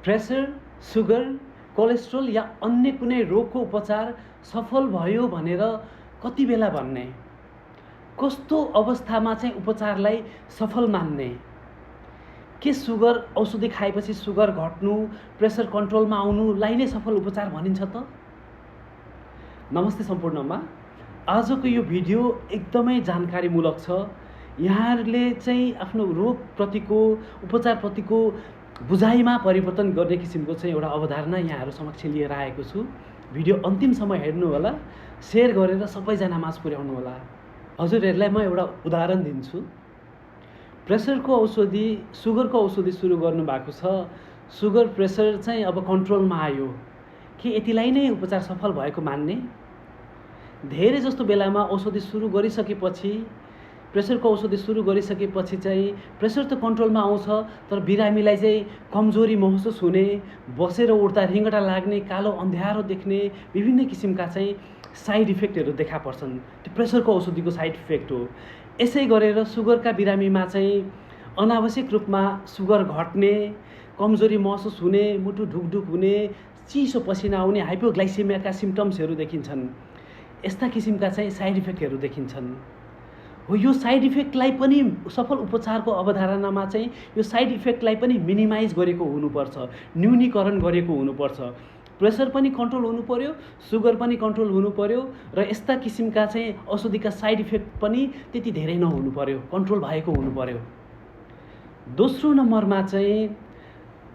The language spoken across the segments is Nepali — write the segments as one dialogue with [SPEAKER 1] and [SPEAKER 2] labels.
[SPEAKER 1] प्रेसर, सुगर, कोलेस्ट्रोल या अन्य कुनै रोगको उपचार सफल भयो भनेर कति बेला भन्ने? कस्तो अवस्थामा चाहिँ उपचारलाई सफल मान्ने? के सुगर औषधि खाएपछि सुगर घट्नु, प्रेसर कन्ट्रोलमा आउनुलाई नै सफल उपचार भनिन्छ त? नमस्ते सम्पूर्णमा। आजको यो भिडियो एकदमै जानकारीमूलक छ। यहाँहरूले चाहिँ आफ्नो रोगप्रतिको उपचारप्रतिको बुझाइमा परिवर्तन गर्ने किसिमको चाहिँ एउटा अवधारणा यहाँहरू समक्ष लिएर आएको छु। भिडियो अन्तिमसम्म हेर्नु होला, सेयर गरेर सबैजना माझ पुर्याउनु होला। हजुरहरूलाई म एउटा उदाहरण दिन्छु। प्रेसरको औषधि, सुगरको औषधि सुरु गर्नुभएको छ। सुगर प्रेसर चाहिँ अब कन्ट्रोलमा आयो। के यतिलाई नै उपचार सफल भएको मान्ने? धेरै जस्तो बेलामा औषधि सुरु गरिसकेपछि, प्रेसरको औषधि सुरु गरिसकेपछि चाहिँ प्रेसर त कन्ट्रोलमा आउँछ, तर बिरामीलाई चाहिँ कमजोरी महसुस हुने, बसेर उठ्दा रिङ्गटा लाग्ने, कालो अन्ध्यारो देख्ने विभिन्न किसिमका चाहिँ साइड इफेक्टहरू देखा पर्छन्। त्यो प्रेसरको औषधिको साइड इफेक्ट हो। यसै गरेर सुगरका बिरामीमा चाहिँ अनावश्यक रूपमा सुगर घट्ने, कमजोरी महसुस हुने, मुटु ढुकढुक हुने, चिसो पसिना आउने, हाइपोग्लाइसेमियाका सिम्टम्सहरू देखिन्छन्। यस्ता किसिमका चाहिँ साइड इफेक्टहरू देखिन्छन्। हो, यो साइड इफेक्टलाई पनि सफल उपचारको अवधारणामा चाहिँ यो साइड इफेक्टलाई पनि मिनिमाइज गरेको हुनुपर्छ, न्यूनीकरण गरेको हुनुपर्छ। प्रेसर पनि कन्ट्रोल हुनु पर्यो, सुगर पनि कन्ट्रोल हुनु पर्यो र यस्ता किसिमका चाहिँ औषधिका साइड इफेक्ट पनि त्यति धेरै नहुनु पर्यो, कन्ट्रोल भएको हुनु पर्यो। दोस्रो नम्बरमा चाहिँ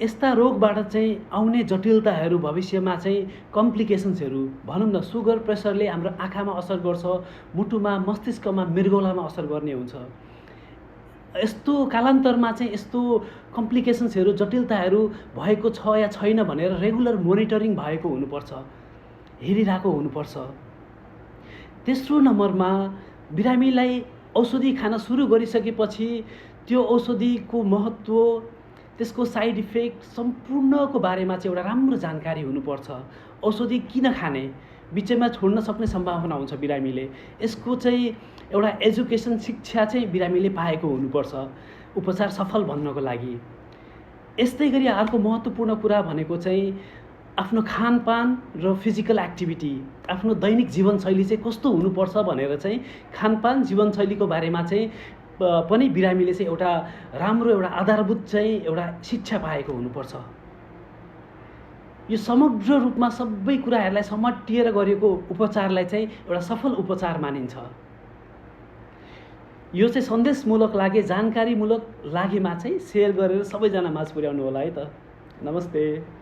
[SPEAKER 1] यस्ता रोगबाट चाहिँ आउने जटिलताहरू, भविष्यमा चाहिँ कम्प्लिकेसन्सहरू, भनौँ न सुगर प्रेसरले हाम्रो आँखामा असर गर्छ, मुटुमा, मस्तिष्कमा, मृगौलामा असर गर्ने हुन्छ। यस्तो कालान्तरमा चाहिँ यस्तो कम्प्लिकेसन्सहरू, जटिलताहरू भएको छ या छैन भनेर रेगुलर मोनिटरिङ भएको हुनुपर्छ, हेरिरहेको हुनुपर्छ। तेस्रो नम्बरमा बिरामीलाई औषधि खान सुरु गरिसकेपछि त्यो औषधिको महत्त्व, त्यसको साइड इफेक्ट सम्पूर्णको बारेमा चाहिँ एउटा राम्रो जानकारी हुनुपर्छ। औषधि किन खाने, बिचैमा छोड्न सक्ने सम्भावना हुन्छ बिरामीले। यसको चाहिँ एउटा एजुकेसन, शिक्षा चाहिँ बिरामीले पाएको हुनुपर्छ उपचार सफल भन्नको लागि। यस्तै गरी अर्को महत्त्वपूर्ण कुरा भनेको चाहिँ आफ्नो खानपान र फिजिकल एक्टिभिटी, आफ्नो दैनिक जीवनशैली चाहिँ कस्तो हुनुपर्छ भनेर चाहिँ खानपान, जीवनशैलीको बारेमा चाहिँ पनि बिरामीले चाहिँ एउटा राम्रो, एउटा आधारभूत चाहिँ एउटा शिक्षा पाएको हुनुपर्छ। यो समग्र रूपमा सबै कुराहरूलाई समटिएर गरेको उपचारलाई चाहिँ एउटा सफल उपचार मानिन्छ। यो चाहिँ सन्देशमूलक लागे, जानकारीमूलक लागेमा चाहिँ सेयर गरेर सबैजना माझ पुर्याउनु होला है त। नमस्ते।